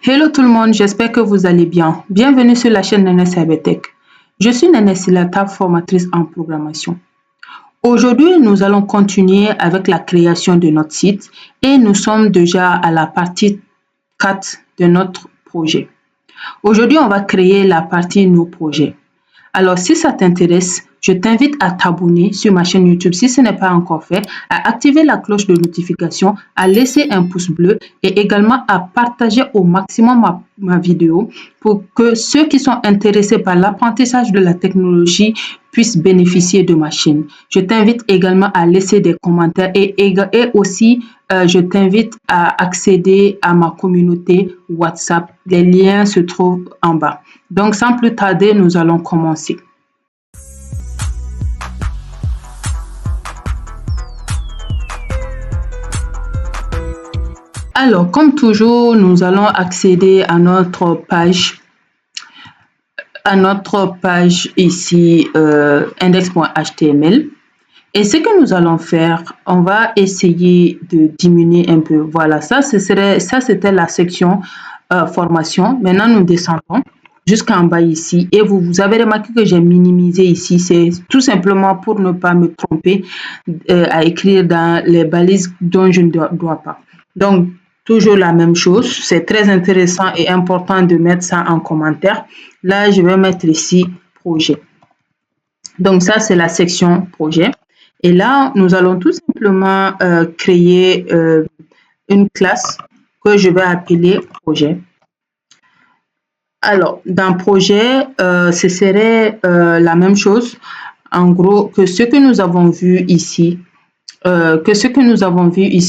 Hello tout le monde, j'espère que vous allez bien. Bienvenue sur la chaîne Nene Cybertech. Je suis Nene Silata, formatrice en programmation. Aujourd'hui, nous allons continuer avec la création de notre site et nous sommes déjà à la partie 4 de notre projet. Aujourd'hui, on va créer la partie Nos projets. Alors, si ça t'intéresse, je t'invite à t'abonner sur ma chaîne YouTube si ce n'est pas encore fait, à activer la cloche de notification, à laisser un pouce bleu et également à partager au maximum ma vidéo pour que ceux qui sont intéressés par l'apprentissage de la technologie puissent bénéficier de ma chaîne. Je t'invite également à laisser des commentaires et aussi je t'invite à accéder à ma communauté WhatsApp. Les liens se trouvent en bas. Donc, sans plus tarder, nous allons commencer. Alors, comme toujours, nous allons accéder à notre page ici, index.html. Et ce que nous allons faire, on va essayer de diminuer un peu. Voilà, ça c'était la section formation. Maintenant, nous descendons jusqu'en bas ici. Et vous avez remarqué que j'ai minimisé ici. C'est tout simplement pour ne pas me tromper à écrire dans les balises dont je ne dois pas. Donc, toujours la même chose. C'est très intéressant et important de mettre ça en commentaire. Là, je vais mettre ici projet. Donc, ça, c'est la section projet. Et là, nous allons tout simplement créer une classe que je vais appeler projet. Alors, dans projet, ce serait la même chose, en gros, que ce que nous avons vu ici,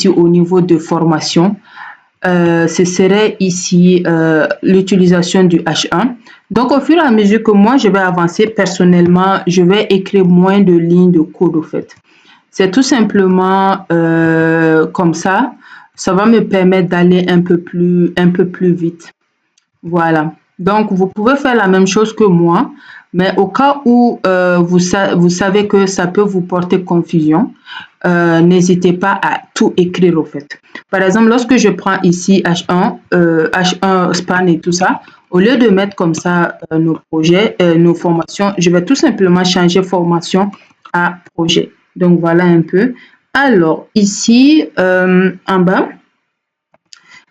au niveau de formation. Ce serait ici l'utilisation du H1. Donc, au fur et à mesure que moi, je vais avancer personnellement, je vais écrire moins de lignes de code au fait. C'est tout simplement comme ça. Ça va me permettre d'aller un peu plus vite. Voilà. Donc, vous pouvez faire la même chose que moi, mais au cas où vous savez que ça peut vous porter confusion, n'hésitez pas à tout écrire au fait. Par exemple, lorsque je prends ici H1 span et tout ça, au lieu de mettre comme ça nos projets, nos formations, je vais tout simplement changer formation à projet. Donc, voilà un peu. Alors, ici, en bas,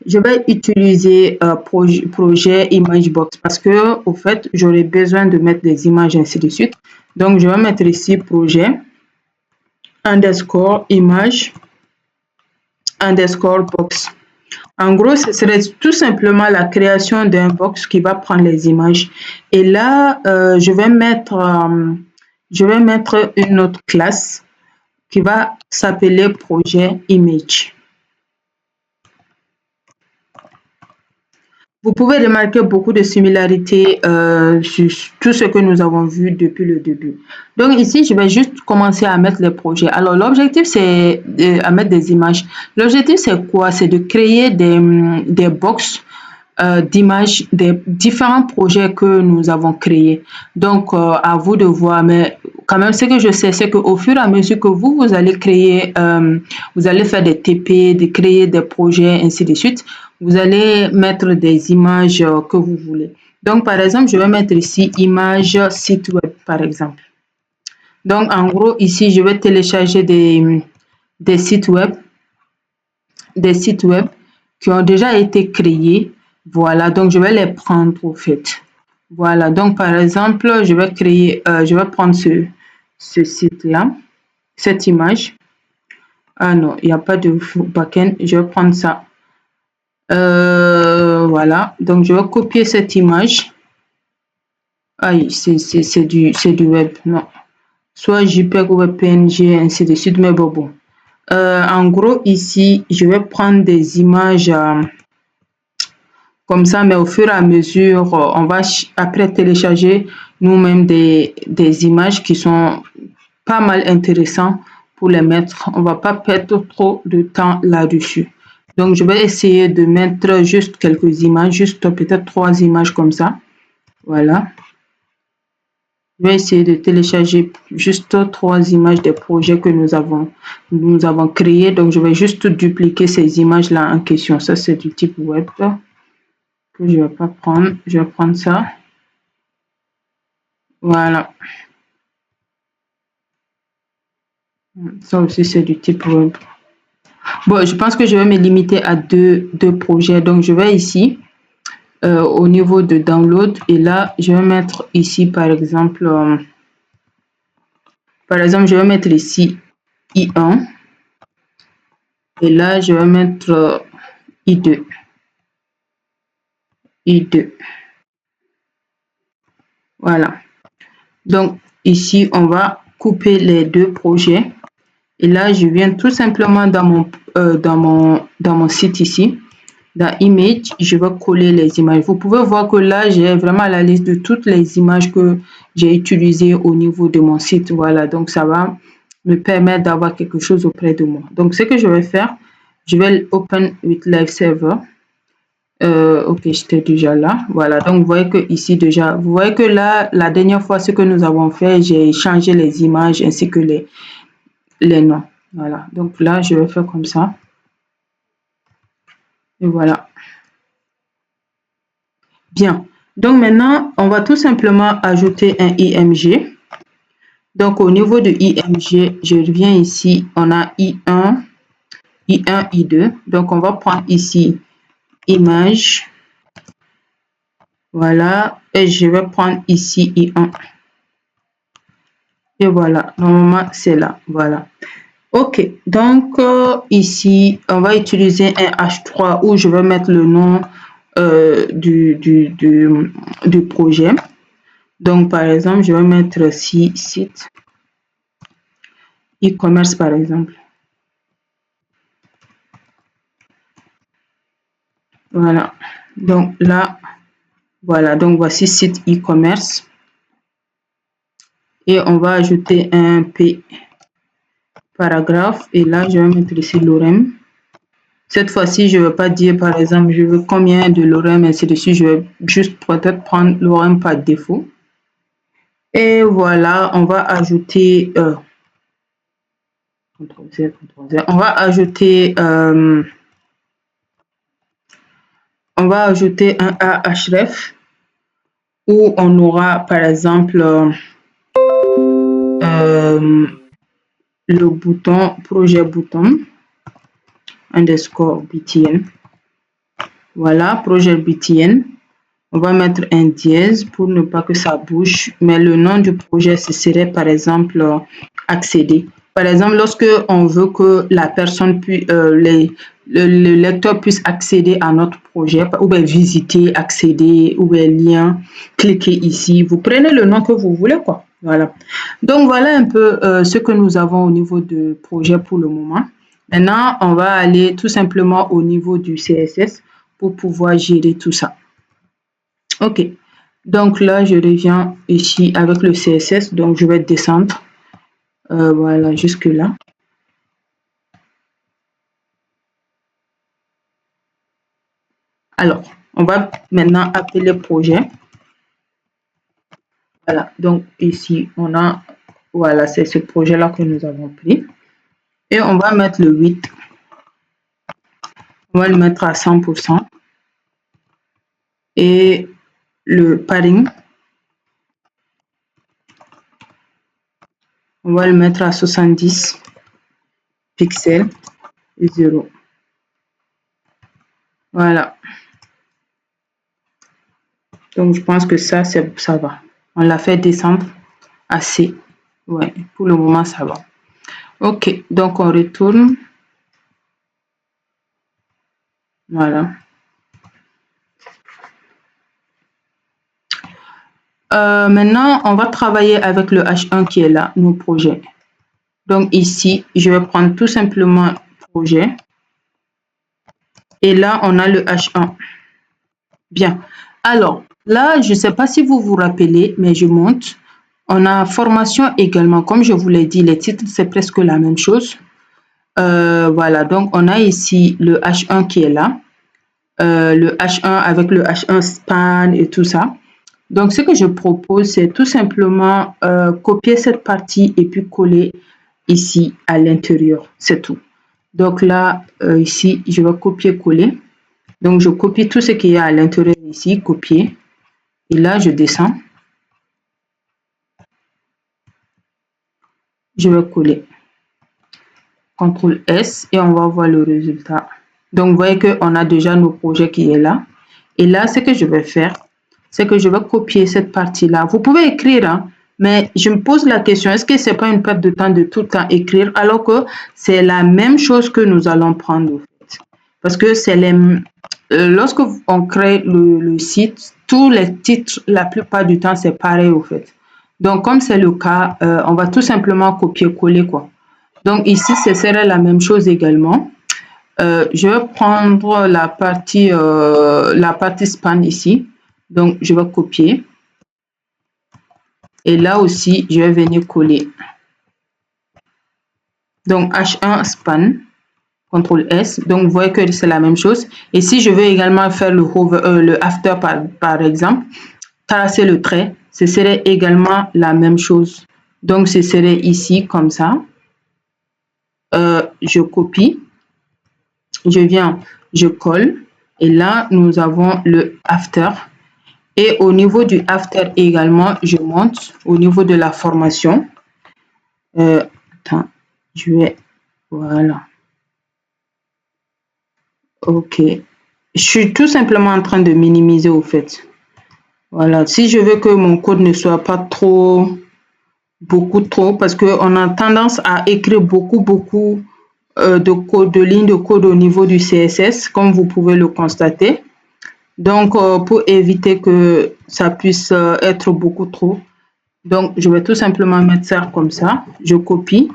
je vais utiliser projet Imagebox parce que, au fait, j'aurai besoin de mettre des images ainsi de suite. Donc, je vais mettre ici projet underscore image underscore box. En gros, ce serait tout simplement la création d'un box qui va prendre les images. Et là, je vais mettre une autre classe qui va s'appeler projet image. Vous pouvez remarquer beaucoup de similarités sur tout ce que nous avons vu depuis le début. Donc ici, je vais juste commencer à mettre les projets. Alors l'objectif, c'est à mettre des images. L'objectif, c'est quoi? C'est de créer des box d'images des différents projets que nous avons créés. Donc, à vous de voir. Mais quand même, ce que je sais, c'est qu'au fur et à mesure que vous allez créer, vous allez faire des TP, de créer des projets, ainsi de suite, vous allez mettre des images que vous voulez. Donc, par exemple, je vais mettre ici image site web, par exemple. Donc, en gros, ici, je vais télécharger des sites web qui ont déjà été créés. Voilà, donc je vais les prendre au fait. Voilà, donc par exemple, je vais prendre ce site-là, cette image. Ah non, il n'y a pas de backend, je vais prendre ça. Voilà, donc je vais copier cette image. Aïe, c'est du web, non. Soit JPEG ou PNG, ainsi de suite, mais bon. En gros, ici, je vais prendre des images comme ça, mais au fur et à mesure, on va après télécharger nous-mêmes des images qui sont pas mal intéressantes pour les mettre. On va pas perdre trop de temps là-dessus. Donc, je vais essayer de mettre juste quelques images, juste peut-être 3 images comme ça. Voilà. Je vais essayer de télécharger juste 3 images des projets que nous avons créés. Donc, je vais juste dupliquer ces images-là en question. Ça, c'est du type web. que je vais pas prendre. Je vais prendre ça. Voilà. Ça aussi, c'est du type web. Bon, je pense que je vais me limiter à deux projets. Donc, je vais ici, au niveau de download. Et là, je vais mettre ici, par exemple, je vais mettre ici I1. Et là, je vais mettre I2. I2. Voilà. Donc, ici, on va couper les deux projets. Et là, je viens tout simplement dans mon site ici. Dans Image, je vais coller les images. Vous pouvez voir que là, j'ai vraiment la liste de toutes les images que j'ai utilisées au niveau de mon site. Voilà, donc ça va me permettre d'avoir quelque chose auprès de moi. Donc, ce que je vais faire, je vais Open with Live Server. Ok, j'étais déjà là. Voilà, donc vous voyez que ici déjà, vous voyez que là, la dernière fois, ce que nous avons fait, j'ai changé les images ainsi que les noms. Voilà, donc là, je vais faire comme ça. Et voilà. Bien. Donc maintenant, on va tout simplement ajouter un IMG. Donc au niveau de IMG, je viens ici, on a I1, I1, I2. Donc on va prendre ici image. Voilà. Et je vais prendre ici I1. Et voilà. Normalement, c'est là. Voilà. Ok. Donc ici, on va utiliser un H3 où je vais mettre le nom du projet. Donc, par exemple, je vais mettre ici site e-commerce, par exemple. Voilà. Donc là, voilà. Donc, voici site e-commerce. Et on va ajouter un P paragraphe. Et là, je vais mettre ici l'ORM. Cette fois-ci, je ne vais pas dire, par exemple, je veux combien de l'ORM, ainsi de suite. Je vais juste peut-être prendre l'ORM par défaut. Et voilà, on va ajouter... CTRL-Z, CTRL-Z. On va ajouter... on va ajouter un ahref où on aura par exemple le bouton projet bouton underscore btn. Voilà, projet btn. On va mettre un dièse pour ne pas que ça bouge, mais le nom du projet, ce serait par exemple accéder. Par exemple, lorsque on veut que la personne puisse, le lecteur puisse accéder à notre projet, ou bien visiter, accéder, ou bien lien, cliquez ici. Vous prenez le nom que vous voulez, quoi. Voilà. Donc, voilà un peu ce que nous avons au niveau de projet pour le moment. Maintenant, on va aller tout simplement au niveau du CSS pour pouvoir gérer tout ça. Ok, donc là, je reviens ici avec le CSS. Donc, je vais descendre. Voilà, jusque là. Alors, on va maintenant appeler projet. Voilà, donc ici, on a, voilà, c'est ce projet-là que nous avons pris. Et on va mettre le 8. On va le mettre à 100%. Et le padding, on va le mettre à 70 pixels et 0. Voilà. Donc, je pense que ça va. On l'a fait descendre assez. Ouais, pour le moment, ça va. Ok, donc on retourne. Voilà. Maintenant, on va travailler avec le H1 qui est là, nos projets. Donc ici, je vais prendre tout simplement projet. Et là, on a le H1. Bien. Alors, là, je ne sais pas si vous vous rappelez, mais je monte. On a formation également. Comme je vous l'ai dit, les titres, c'est presque la même chose. Voilà, donc on a ici le H1 qui est là. Le H1 avec le H1 span et tout ça. Donc, ce que je propose, c'est tout simplement copier cette partie et puis coller ici à l'intérieur. C'est tout. Donc là, ici, je vais copier-coller. Donc, je copie tout ce qu'il y a à l'intérieur ici, copier. Et là, je descends. Je vais coller. CTRL S et on va voir le résultat. Donc, vous voyez qu'on a déjà nos projets qui est là. Et là, ce que je vais faire, c'est que je vais copier cette partie-là. Vous pouvez écrire, hein, mais je me pose la question, est-ce que ce n'est pas une perte de temps de tout le temps écrire alors que c'est la même chose que nous allons prendre, en fait. Parce que c'est les... lorsque on crée le site, tous les titres, la plupart du temps, c'est pareil, au fait. Donc, comme c'est le cas, on va tout simplement copier-coller, quoi. Donc, ici, ce serait la même chose également. Je vais prendre la partie span ici. Donc, je vais copier. Et là aussi, je vais venir coller. Donc, H1 span, CTRL S. Donc, vous voyez que c'est la même chose. Et si je veux également faire le after par exemple, tracer le trait, ce serait également la même chose. Donc, ce serait ici comme ça. Je copie. Je viens, je colle. Et là, nous avons le after. Et au niveau du after également, je monte au niveau de la formation. Attends, je vais, voilà. Ok. Je suis tout simplement en train de minimiser au fait. Voilà. Si je veux que mon code ne soit pas beaucoup trop, parce qu'on a tendance à écrire beaucoup de lignes de code au niveau du CSS, comme vous pouvez le constater. Donc, pour éviter que ça puisse être beaucoup trop, donc je vais tout simplement mettre ça comme ça. Je copie.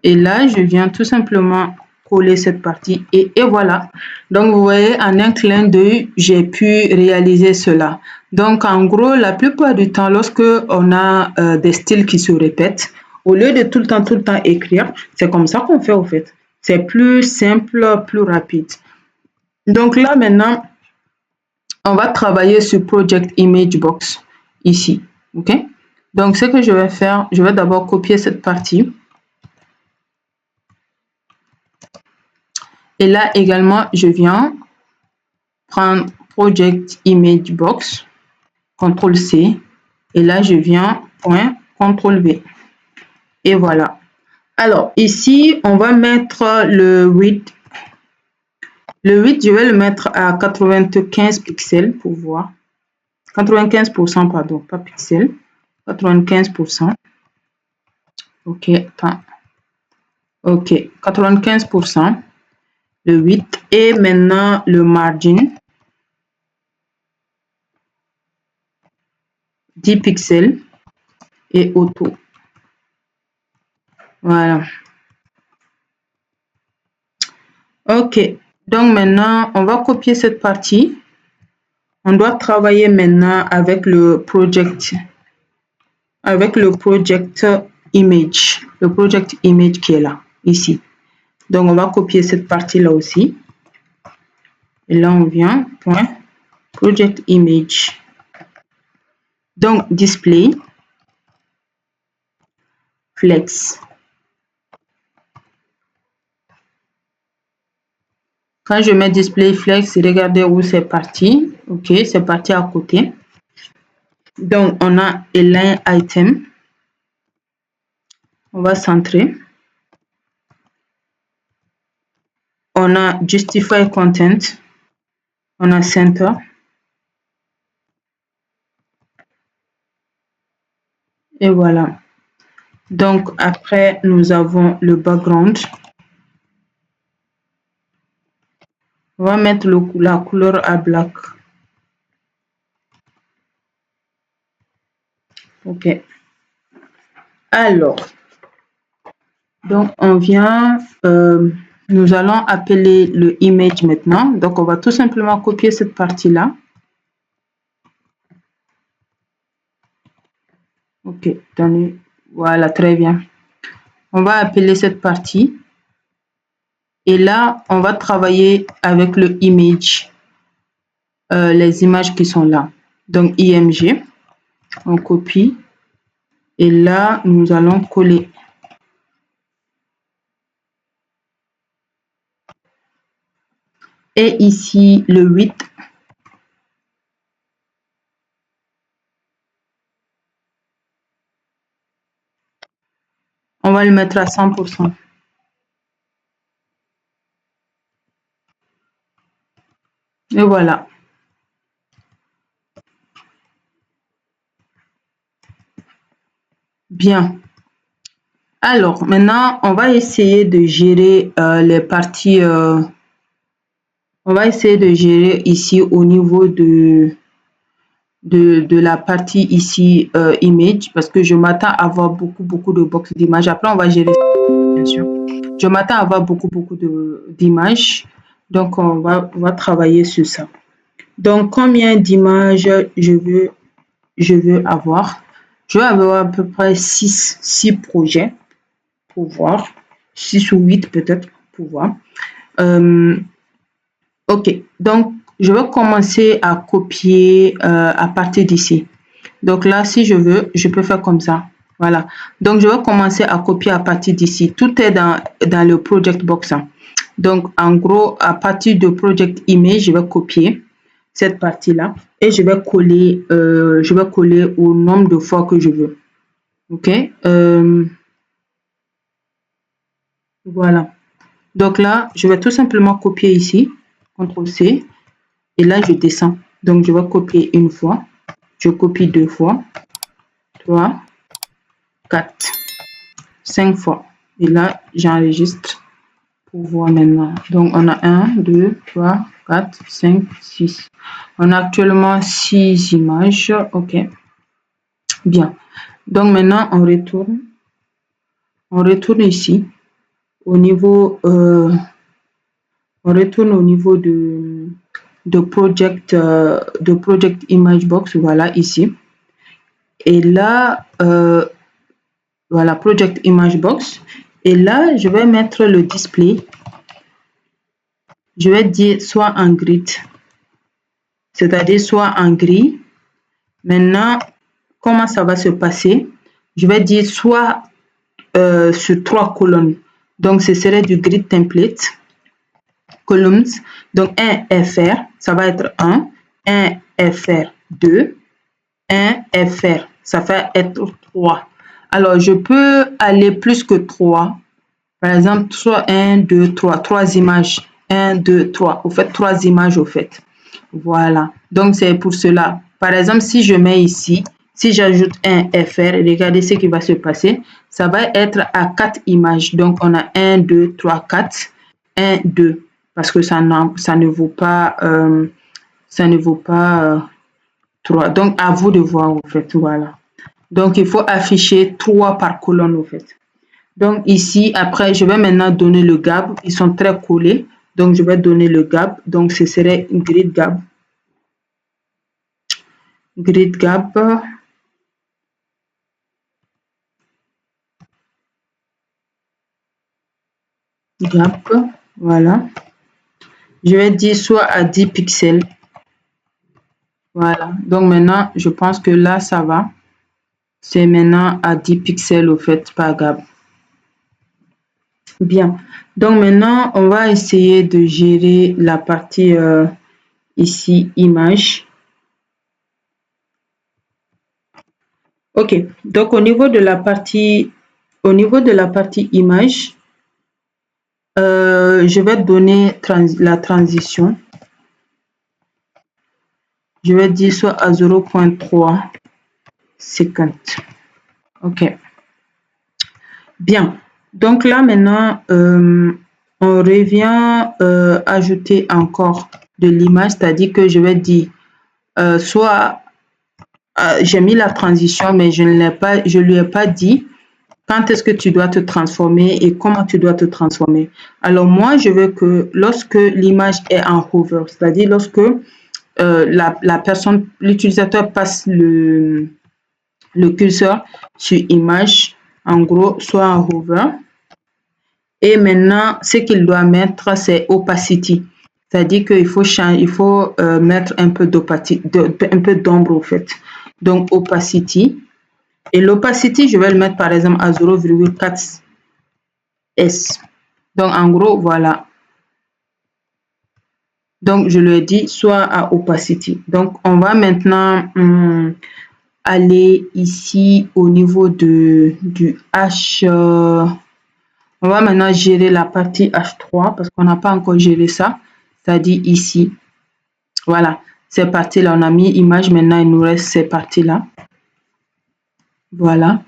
Et là, je viens tout simplement coller cette partie et voilà. Donc, vous voyez, en un clin d'œil, j'ai pu réaliser cela. Donc, en gros, la plupart du temps, lorsque on a des styles qui se répètent, au lieu de tout le temps écrire, c'est comme ça qu'on fait au fait. C'est plus simple, plus rapide. Donc là, maintenant, on va travailler sur Project Image Box ici. OK? Donc, ce que je vais faire, je vais d'abord copier cette partie. Et là également, je viens prendre Project Image Box, CTRL C. Et là, je viens, point, CTRL V. Et voilà. Alors, ici, on va mettre le width. Le width, je vais le mettre à 95 pixels pour voir. 95%, pardon, pas pixels. 95%. OK, attends. OK, 95%. Le width. Et maintenant, le margin. 10 pixels. Et auto. Voilà. OK. Donc maintenant, on va copier cette partie. On doit travailler maintenant avec le project image. Le project image qui est là, ici. Donc, on va copier cette partie-là aussi. Et là, on vient, point, project image. Donc, display, flex. Quand je mets display flex, regardez où c'est parti. OK, c'est parti à côté. Donc, on a align item. On va centrer. On a justify content. On a center. Et voilà. Donc, après, nous avons le background. On va mettre la couleur à black. OK. Alors, donc on vient, nous allons appeler le image maintenant. Donc, on va tout simplement copier cette partie-là. OK, attendez. Voilà, très bien. On va appeler cette partie. Et là, on va travailler avec le image, les images qui sont là. Donc, IMG, on copie. Et là, nous allons coller. Et ici, le 8. va le mettre à 100%. Et voilà. Bien. Alors, maintenant, on va essayer de gérer les parties. On va essayer de gérer ici au niveau de la partie ici image parce que je m'attends à avoir beaucoup de box d'images. Après, on va gérer ça, bien sûr. Je m'attends à avoir beaucoup d'images. Donc, on va travailler sur ça. Donc, combien d'images je veux avoir? Je vais avoir à peu près 6 projets pour voir. 6 ou 8 peut-être pour voir. Ok, donc je vais commencer à copier à partir d'ici. Donc là, si je veux, je peux faire comme ça. Voilà. Donc, je vais commencer à copier à partir d'ici. Tout est dans le project box. Donc, en gros, à partir de project image, je vais copier cette partie-là et je vais coller au nombre de fois que je veux. OK. Voilà. Donc là, je vais tout simplement copier ici. CTRL-C. Et là, je descends. Donc, je vais copier une fois. Je copie 2 fois. 3, 4, 5 fois. Et là, j'enregistre pour voir maintenant. Donc, on a 1, 2, 3, 4, 5, 6. On a actuellement 6 images. OK. Bien. Donc, maintenant, on retourne. On retourne ici. Au niveau... on retourne au niveau de project image box. Voilà, ici. Et là, voilà, project image box. Et là, je vais mettre le display. Je vais dire soit en grid, c'est-à-dire soit en gris. Maintenant, comment ça va se passer? Je vais dire soit sur 3 colonnes. Donc, ce serait du grid template. Columns. Donc, 1 FR, ça va être 1. 1 FR 2. 1 FR, ça va être 3. Alors, je peux aller plus que 3. Par exemple, soit 1, 2, 3. 3 images. 1, 2, 3. Vous faites 3 images au fait. Voilà. Donc, c'est pour cela. Par exemple, si je mets ici, si j'ajoute un FR, regardez ce qui va se passer. Ça va être à 4 images. Donc, on a 1, 2, 3, 4. 1, 2. Parce que ça ne vaut pas, 3. Donc, à vous de voir, en fait. Voilà. Donc, il faut afficher 3 par colonne, en fait. Donc, ici, après, je vais maintenant donner le gap. Ils sont très collés. Donc, je vais donner le gap. Donc, ce serait une grid gap. Grid gap. Gap. Voilà. Je vais dire soit à 10 pixels. Voilà. Donc, maintenant, je pense que là, ça va. C'est maintenant à 10 pixels au fait par gap. Bien. Donc, maintenant, on va essayer de gérer la partie ici, image. OK. Donc, au niveau de la partie image, je vais donner la transition. Je vais dire soit à 0.3 secondes. OK. Bien. Donc là, maintenant, on revient ajouter encore de l'image, c'est-à-dire que je vais dire soit j'ai mis la transition, mais je ne lui ai pas dit quand est-ce que tu dois te transformer et comment tu dois te transformer. Alors moi, je veux que lorsque l'image est en hover, c'est-à-dire lorsque la personne, l'utilisateur passe le curseur sur image, en gros, soit en hover. Et maintenant, ce qu'il doit mettre, c'est opacity. C'est-à-dire qu'il faut changer, il faut mettre un peu d'ombre au fait. Donc, opacity. Et l'opacity, je vais le mettre par exemple à 0,4 S. Donc, en gros, voilà. Donc, je lui ai dit soit à opacity. Donc, on va maintenant aller ici au niveau du H. On va maintenant gérer la partie H3 parce qu'on n'a pas encore géré ça. C'est-à-dire ici. Voilà, ces parties-là, on a mis image. Maintenant, il nous reste ces parties-là. Voilà.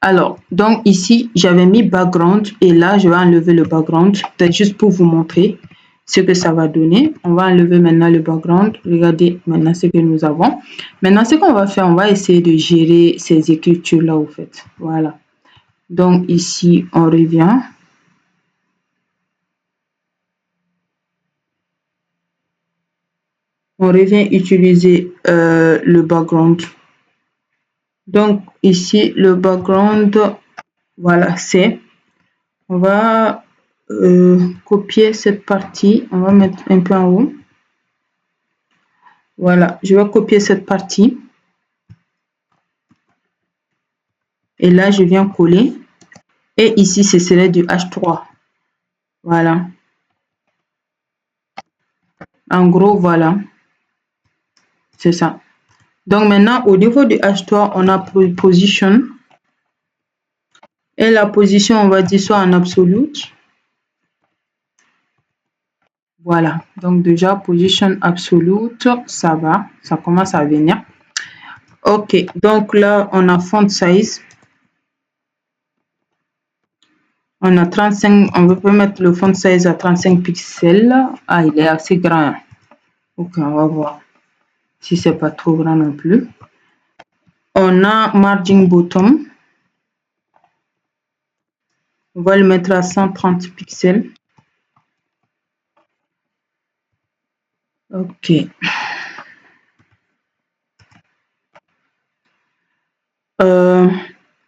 Alors, donc ici, j'avais mis background et là, je vais enlever le background. Peut-être juste pour vous montrer ce que ça va donner. On va enlever maintenant le background. Regardez maintenant ce que nous avons. Maintenant, ce qu'on va faire, on va essayer de gérer ces écritures-là, au fait. Voilà. Donc ici, on revient. On revient utiliser le background. Donc ici, le background, voilà, c'est, on va copier cette partie, on va mettre un peu en haut. Voilà, je vais copier cette partie. Et là, je viens coller. Et ici, ce serait du H3. Voilà. En gros, voilà. C'est ça. Donc maintenant, au niveau du H3, on a position. Et la position, on va dire soit en absolute. Voilà. Donc déjà, position absolute, ça va. Ça commence à venir. Ok. Donc là, on a font size. On a 35, on peut mettre le font size à 35 pixels. Ah, il est assez grand. Ok, on va voir si c'est pas trop grand non plus. On a margin bottom. On va le mettre à 130 pixels. Ok.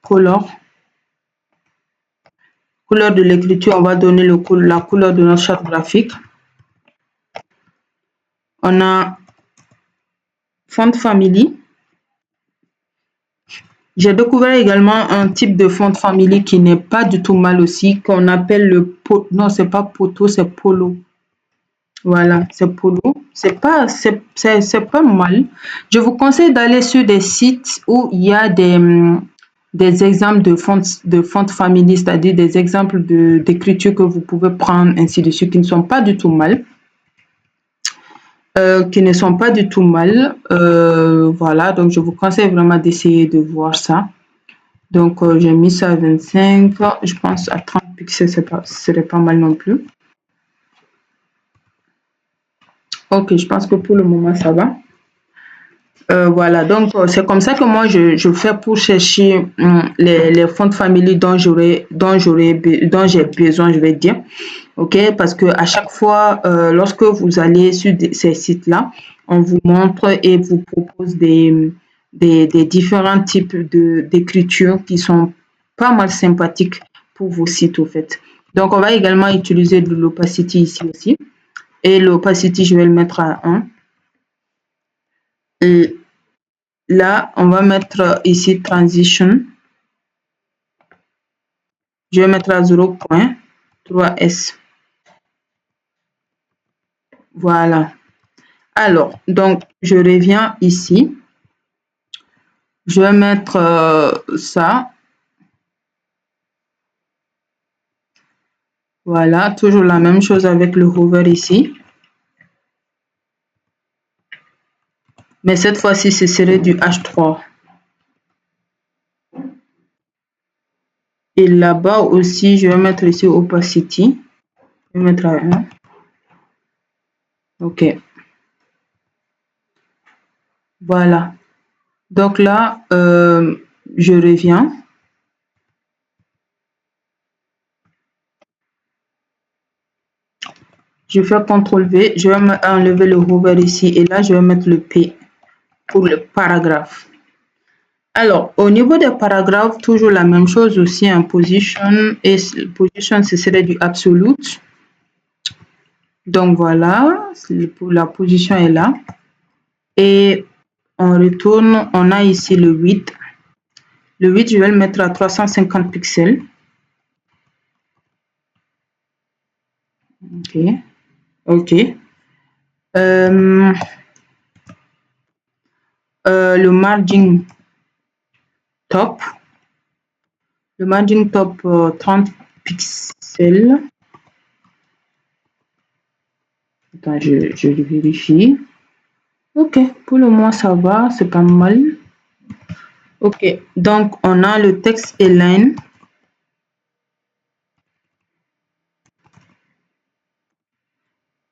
Color. Couleur de l'écriture, on va donner la couleur de notre charte graphique. On a font family. J'ai découvert également un type de font family qui n'est pas du tout mal aussi, qu'on appelle le non, c'est pas Poto, c'est Polo. Voilà, c'est Polo. C'est pas mal. Je vous conseille d'aller sur des sites où il y a des exemples de font family, c'est-à-dire des exemples d'écriture que vous pouvez prendre, ainsi de suite, qui ne sont pas du tout mal. Voilà, donc je vous conseille vraiment d'essayer de voir ça. Donc j'ai mis ça à 25, je pense à 30 pixels, ce serait pas mal non plus. Ok, je pense que pour le moment ça va. Voilà, donc c'est comme ça que moi je fais pour chercher les fonts family dont j'ai besoin, je vais dire. Ok, parce que à chaque fois, lorsque vous allez sur ces sites-là, on vous montre et vous propose des différents types d'écriture qui sont pas mal sympathiques pour vos sites, au fait. Donc, on va également utiliser de l'opacity ici aussi. Et l'opacity, je vais le mettre à 1. Et là, on va mettre ici transition. Je vais mettre à 0.3S. Voilà. Alors, donc, je reviens ici. Je vais mettre ça. Voilà, toujours la même chose avec le hover ici. Mais cette fois-ci, ce serait du H3. Et là-bas aussi, je vais mettre ici opacity. Je vais mettre à 1. OK. Voilà. Donc là, je reviens. Je fais CTRL V. Je vais enlever le hover ici. Et là, je vais mettre le P pour le paragraphe. Alors, au niveau des paragraphes, toujours la même chose aussi en position. Et position, ce serait du absolute. Donc voilà, la position est là. Et on retourne, on a ici le 8. Le 8, je vais le mettre à 350 pixels. OK. OK. Le margin, top. Le margin top 30 pixels. Attends, je le vérifie. Ok, pour le moment ça va, c'est pas mal. Ok, donc on a le texte align.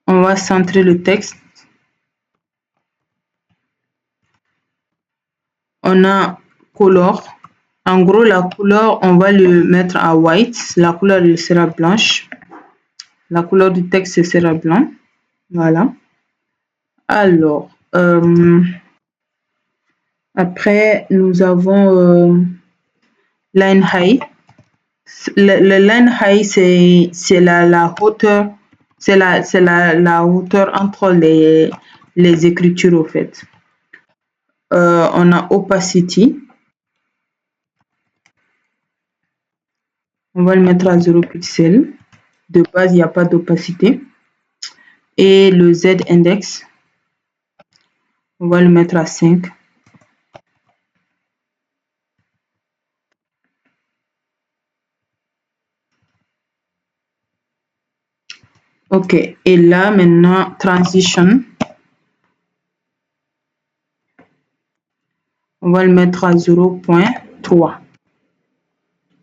On va centrer le texte. On a color. En gros, la couleur, on va le mettre à white. La couleur elle sera blanche. La couleur du texte sera blanc. Voilà. Alors, après, nous avons line high. Le line high, c'est la hauteur, c'est la hauteur entre les écritures, au fait. On a opacity. On va le mettre à 0 pixels. De base, il n'y a pas d'opacité. Et le Z index, on va le mettre à 5. Ok, et là maintenant, transition. On va le mettre à 0.3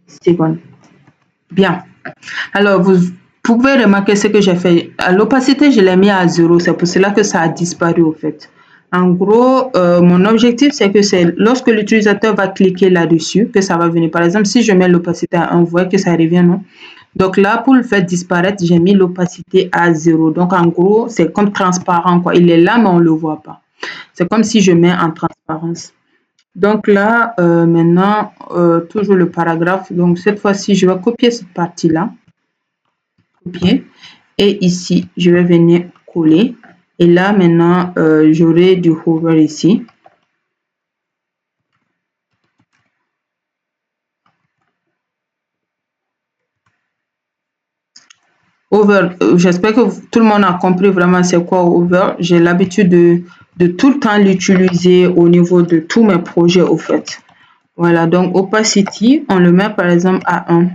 secondes. Bien. Alors, vous pouvez remarquer ce que j'ai fait. L'opacité, je l'ai mis à 0. C'est pour cela que ça a disparu, au fait. En gros, mon objectif, c'est que c'est lorsque l'utilisateur va cliquer là-dessus, que ça va venir. Par exemple, si je mets l'opacité à 1, vous voyez que ça revient, non? Donc là, pour le faire disparaître, j'ai mis l'opacité à 0. Donc, en gros, c'est comme transparent, quoi. Il est là, mais on ne le voit pas. C'est comme si je mets en transparence. Donc là, maintenant, toujours le paragraphe. Donc, cette fois-ci, je vais copier cette partie-là. Copier. Et ici, je vais venir coller. Et là, maintenant, j'aurai du hover ici. Over, j'espère que tout le monde a compris vraiment c'est quoi over. J'ai l'habitude de tout le temps l'utiliser au niveau de tous mes projets, au fait. Voilà, donc opacity, on le met par exemple à 1.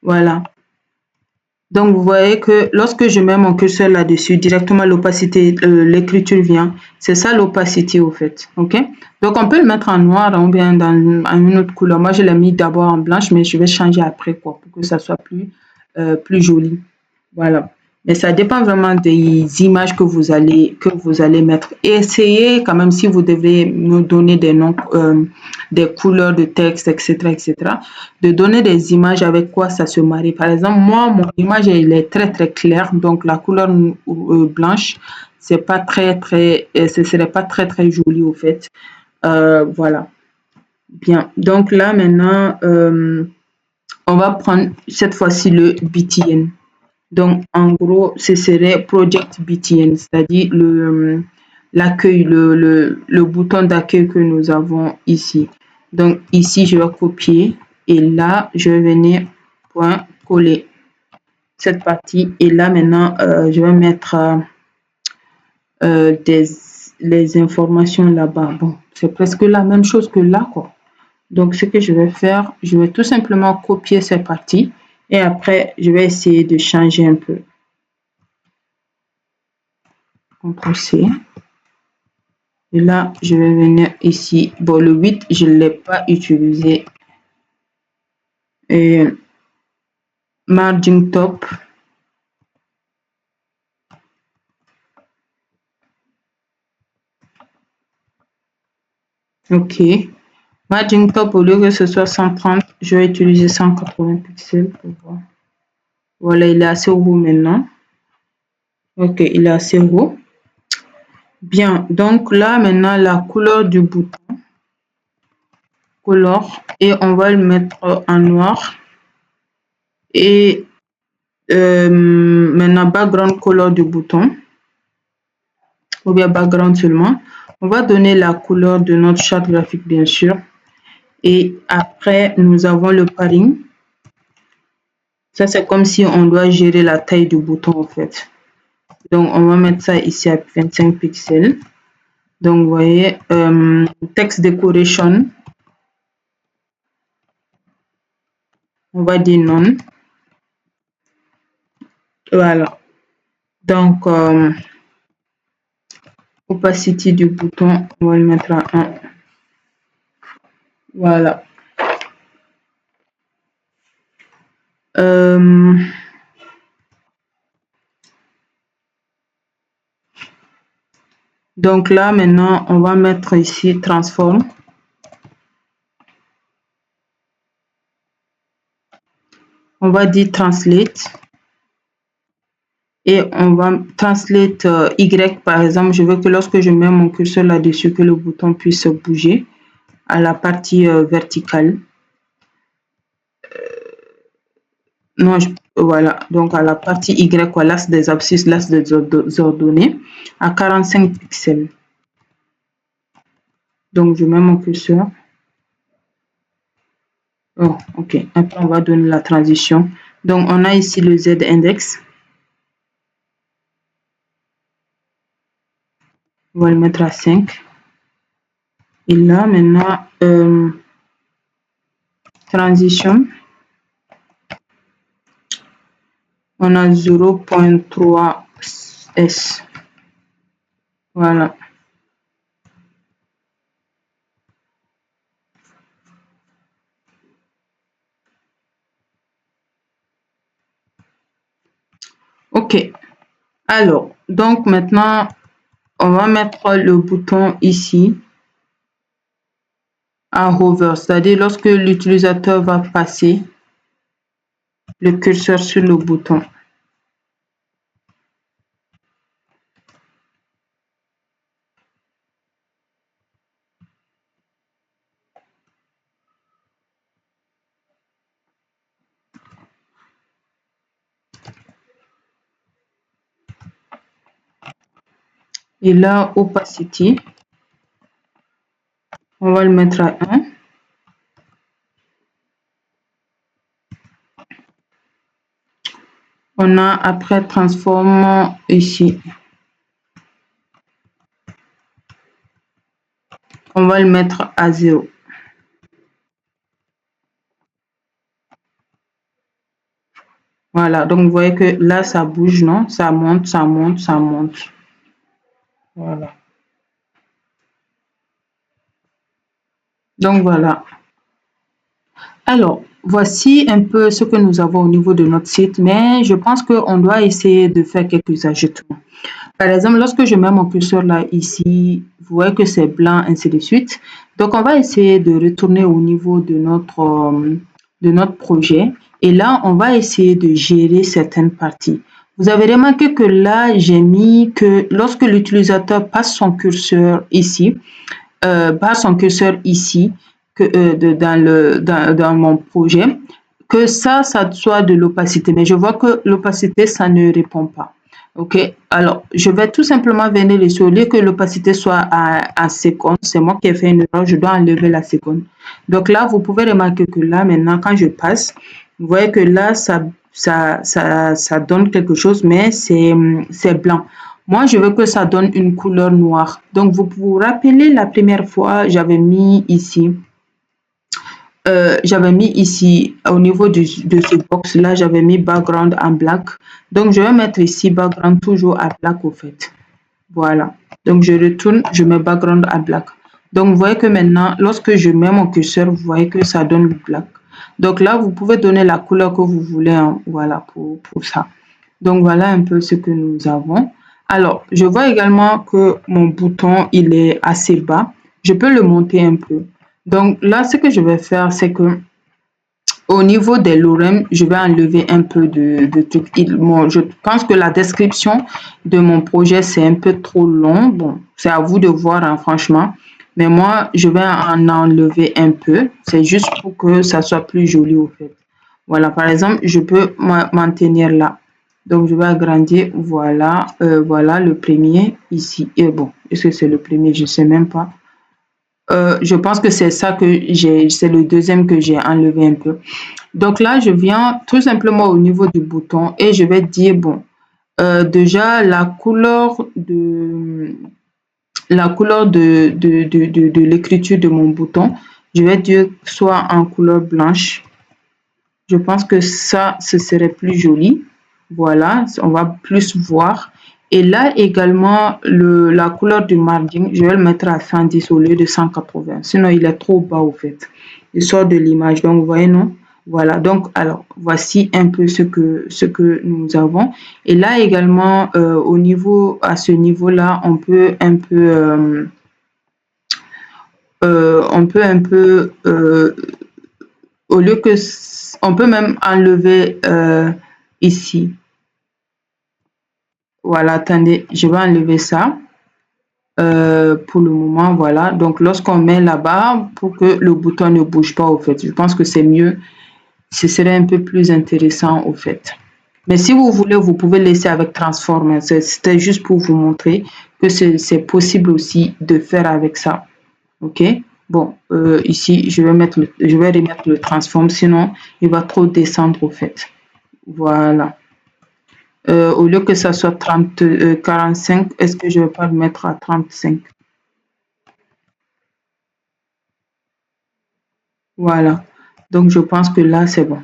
Voilà. Donc, vous voyez que lorsque je mets mon curseur là-dessus, directement l'opacité, l'écriture vient. C'est ça l'opacité, au fait. OK? Donc, on peut le mettre en noir ou bien dans une autre couleur. Moi, je l'ai mis d'abord en blanche, mais je vais changer après, quoi, pour que ça soit plus joli. Voilà. Mais ça dépend vraiment des images que vous allez mettre. Essayez quand même, si vous devez nous donner des noms, des couleurs de texte, etc., de donner des images avec quoi ça se marie. Par exemple, moi, mon image, elle est très, très claire. Donc, la couleur blanche, c'est pas ce serait pas très, très joli, au fait. Voilà. Bien. Donc là, maintenant, on va prendre cette fois-ci le BTN. Donc, en gros, ce serait Project BTN, c'est-à-dire l'accueil, le bouton d'accueil que nous avons ici. Donc, ici, je vais copier et là, je vais venir coller cette partie. Et là, maintenant, je vais mettre les informations là-bas. Bon, c'est presque la même chose que là, quoi. Donc, ce que je vais faire, je vais tout simplement copier cette partie et après, je vais essayer de changer un peu. CTRL-C. Et là, je vais venir ici. Bon, le 8, je ne l'ai pas utilisé. Et margin top. OK. Margin top, au lieu que ce soit 130, je vais utiliser 180 pixels pour voir. Voilà, il est assez haut maintenant. OK, il est assez haut. Bien, donc là, maintenant, la couleur du bouton. Color. Et on va le mettre en noir. Et maintenant, background color du bouton. Ou bien background seulement. On va donner la couleur de notre charte graphique, bien sûr. Et après, nous avons le padding. Ça, c'est comme si on doit gérer la taille du bouton, en fait. Donc, on va mettre ça ici à 25 pixels. Donc, vous voyez, text decoration. On va dire non. Voilà. Donc, opacity du bouton, on va le mettre à 1. Voilà. Donc là, maintenant, on va mettre ici transform. On va dire translate. Et on va translate Y, par exemple. Je veux que lorsque je mets mon curseur là-dessus, que le bouton puisse bouger à la partie verticale. Non, voilà. Donc à la partie Y, l'axe des abscisses, l'axe des ordonnées, à 45 pixels. Donc je mets mon curseur. Oh, ok. Après, on va donner la transition. Donc on a ici le Z index. On va le mettre à 5. Et là, maintenant, transition. On a 0.3 S. Voilà. Ok. Alors, donc maintenant, on va mettre le bouton ici à hover, c'est-à-dire lorsque l'utilisateur va passer le curseur sur le bouton. Et là, opacity, on va le mettre à 1. On a après transform ici. On va le mettre à 0. Voilà, donc vous voyez que là, ça bouge, non? Ça monte, ça monte, ça monte. Voilà. Donc voilà. Alors, voici un peu ce que nous avons au niveau de notre site, mais je pense qu'on doit essayer de faire quelques ajustements. Par exemple, lorsque je mets mon curseur là, ici, vous voyez que c'est blanc, ainsi de suite. Donc, on va essayer de retourner au niveau de notre projet. Et là, on va essayer de gérer certaines parties. Vous avez remarqué que là, j'ai mis que lorsque l'utilisateur passe son curseur ici, dans mon projet, que ça soit de l'opacité. Mais je vois que l'opacité, ça ne répond pas. OK. Alors, je vais tout simplement venir ici. Au lieu que l'opacité soit à seconde, c'est moi qui ai fait une erreur, je dois enlever la seconde. Donc là, vous pouvez remarquer que là, maintenant, quand je passe, vous voyez que là, ça donne quelque chose, mais c'est blanc. Moi, je veux que ça donne une couleur noire. Donc, vous vous rappelez la première fois, j'avais mis ici au niveau de ce box là, j'avais mis background en black. Donc, je vais mettre ici background toujours à black au fait. Voilà. Donc, je retourne, je mets background à black. Donc, vous voyez que maintenant, lorsque je mets mon curseur, vous voyez que ça donne le black. Donc là, vous pouvez donner la couleur que vous voulez, hein, voilà, pour ça. Donc, voilà un peu ce que nous avons. Alors, je vois également que mon bouton, il est assez bas. Je peux le monter un peu. Donc là, ce que je vais faire, c'est que au niveau des lorem, je vais enlever un peu de trucs. Je pense que la description de mon projet, c'est un peu trop long. Bon, c'est à vous de voir, hein, franchement. Mais moi, je vais en enlever un peu. C'est juste pour que ça soit plus joli au fait. Voilà, par exemple, je peux maintenir là. Donc, je vais agrandir. Voilà, voilà le premier ici. Et bon, est-ce que c'est le premier? Je ne sais même pas. Je pense que c'est ça que c'est le deuxième que j'ai enlevé un peu. Donc là, je viens tout simplement au niveau du bouton et je vais dire, bon, déjà la couleur de l'écriture de mon bouton, je vais dire soit en couleur blanche. Je pense que ça, ce serait plus joli. Voilà, on va plus voir. Et là également, la couleur du margin, je vais le mettre à 110 au lieu de 180. Sinon, il est trop bas au fait. Il sort de l'image. Donc, vous voyez, non? Voilà. Donc, alors, voici un peu ce que nous avons. Et là également, à ce niveau-là, on peut un peu, au lieu que, on peut même enlever ici. Voilà, attendez, je vais enlever ça pour le moment, voilà. Donc, lorsqu'on met là-bas, pour que le bouton ne bouge pas, au fait, je pense que c'est mieux. Ce serait un peu plus intéressant, au fait. Mais si vous voulez, vous pouvez laisser avec Transform. C'était juste pour vous montrer que c'est possible aussi de faire avec ça. OK? Bon, ici, je vais remettre le Transform, sinon il va trop descendre, au fait. Voilà. Au lieu que ça soit 45, est-ce que je ne vais pas le mettre à 35? Voilà. Donc, je pense que là, c'est bon.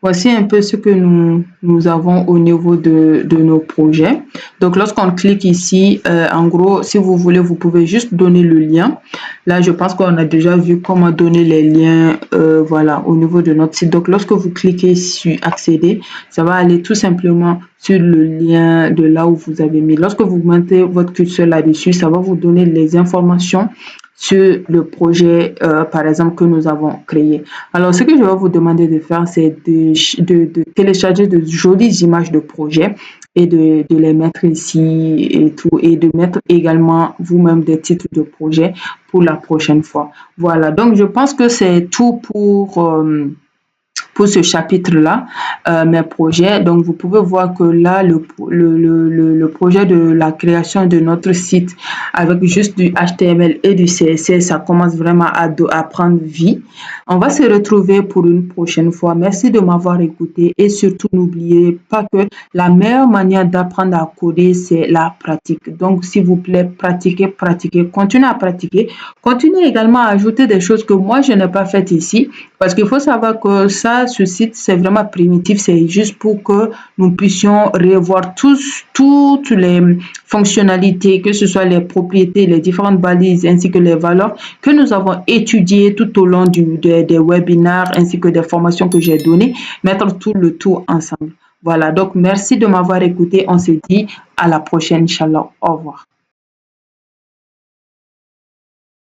Voici un peu ce que nous avons au niveau de nos projets. Donc, lorsqu'on clique ici, en gros, si vous voulez, vous pouvez juste donner le lien. Là, je pense qu'on a déjà vu comment donner les liens, voilà, au niveau de notre site. Donc, lorsque vous cliquez sur accéder, ça va aller tout simplement sur le lien de là où vous avez mis. Lorsque vous mettez votre curseur là-dessus, ça va vous donner les informations sur le projet, par exemple, que nous avons créé. Alors, ce que je vais vous demander de faire, c'est de télécharger de jolies images de projet et de les mettre ici et tout, et de mettre également vous-même des titres de projet pour la prochaine fois. Voilà, donc je pense que c'est tout pour ce chapitre-là, mes projets. Donc, vous pouvez voir que là, le projet de la création de notre site avec juste du HTML et du CSS, ça commence vraiment à prendre vie. On va se retrouver pour une prochaine fois. Merci de m'avoir écouté et surtout, n'oubliez pas que la meilleure manière d'apprendre à coder, c'est la pratique. Donc, s'il vous plaît, pratiquez, pratiquez, continuez à pratiquer. Continuez également à ajouter des choses que moi, je n'ai pas faites ici. Parce qu'il faut savoir que ça, ce site, c'est vraiment primitif. C'est juste pour que nous puissions revoir toutes les fonctionnalités, que ce soit les propriétés, les différentes balises, ainsi que les valeurs que nous avons étudiées tout au long des webinaires, ainsi que des formations que j'ai données, mettre tout le tout ensemble. Voilà, donc merci de m'avoir écouté. On se dit à la prochaine, Inch'Allah. Au revoir.